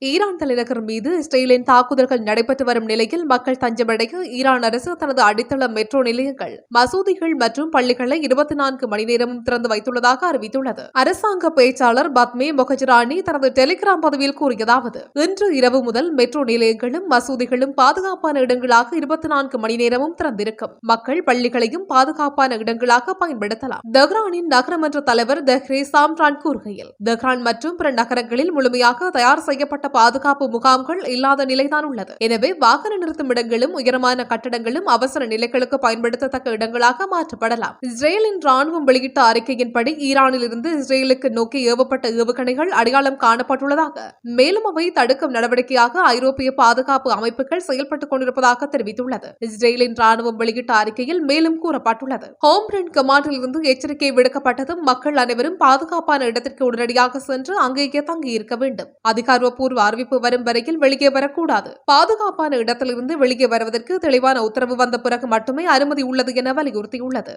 Iran தலைநகர் மீது இஸ்ரேலின் தாக்குதல்கள் நடைபெற்று வரும் நிலையில் மக்கள் தஞ்சமடைய ஈரான் அரசு தனது அடித்தள மெட்ரோ நிலையங்கள், மசூதிகள் மற்றும் பள்ளிகளை 24 மணி நேரமும் திறந்து வைத்துள்ளதாக அறிவித்துள்ளது. அரசாங்க பேச்சாளர் பத்மே மொஹஜரானி தனது டெலிகிராம் பதிவில் கூறியதாவது: இன்று இரவு முதல் மெட்ரோ நிலையங்களும் மசூதிகளும் பாதுகாப்பான இடங்களாக 24 மணி நேரமும் திறந்திருக்கும். மக்கள் பள்ளிகளையும் பாதுகாப்பான இடங்களாக பயன்படுத்தலாம். தெஹ்ரானின் நகரமன்ற தலைவர் தெஹ்ரே சாம்ரான் கூறுகையில், தெஹ்ரான் மற்றும் பிற நகரங்களில் முழுமையாக தயார் செய்யப்பட்ட பாதுகாப்பு முகாம்கள் இல்லாத நிலைதான் உள்ளது. எனவே வாகன நிறுத்தும் இடங்களும் உயரமான கட்டடங்களும் அவசர நிலைகளுக்கு பயன்படுத்தத்தக்க இடங்களாக மாற்றப்படலாம். இஸ்ரேலின் ராணுவம் வெளியிட்ட அறிக்கையின்படி ஈரானில் இருந்து இஸ்ரேலுக்கு நோக்கி ஏவப்பட்ட ஏவுகணைகள் அடையாளம் காணப்பட்டுள்ளதாக, மேலும் அவை தடுக்கும் நடவடிக்கையாக ஐரோப்பிய பாதுகாப்பு அமைப்புகள் செயல்பட்டுக் கொண்டிருப்பதாக தெரிவித்துள்ளது. இஸ்ரேலின் ராணுவம் வெளியிட்ட அறிக்கையில் மேலும் கூறப்பட்டுள்ளது: ஹோம் ஃப்ரண்ட் கமாண்டில் இருந்து எச்சரிக்கை விடுக்கப்பட்டதும் மக்கள் அனைவரும் பாதுகாப்பான இடத்திற்கு உடனடியாக சென்று அங்கேயே தங்கியிருக்க வேண்டும். அதிகாரப்பூர்வ அறிவிப்பு வரும் வரையில் வெளியே வரக்கூடாது. பாதுகாப்பான இடத்திலிருந்து வெளியே வருவதற்கு தெளிவான உத்தரவு வந்த பிறகு மட்டுமே அனுமதி உள்ளது என வலியுறுத்தியுள்ளது.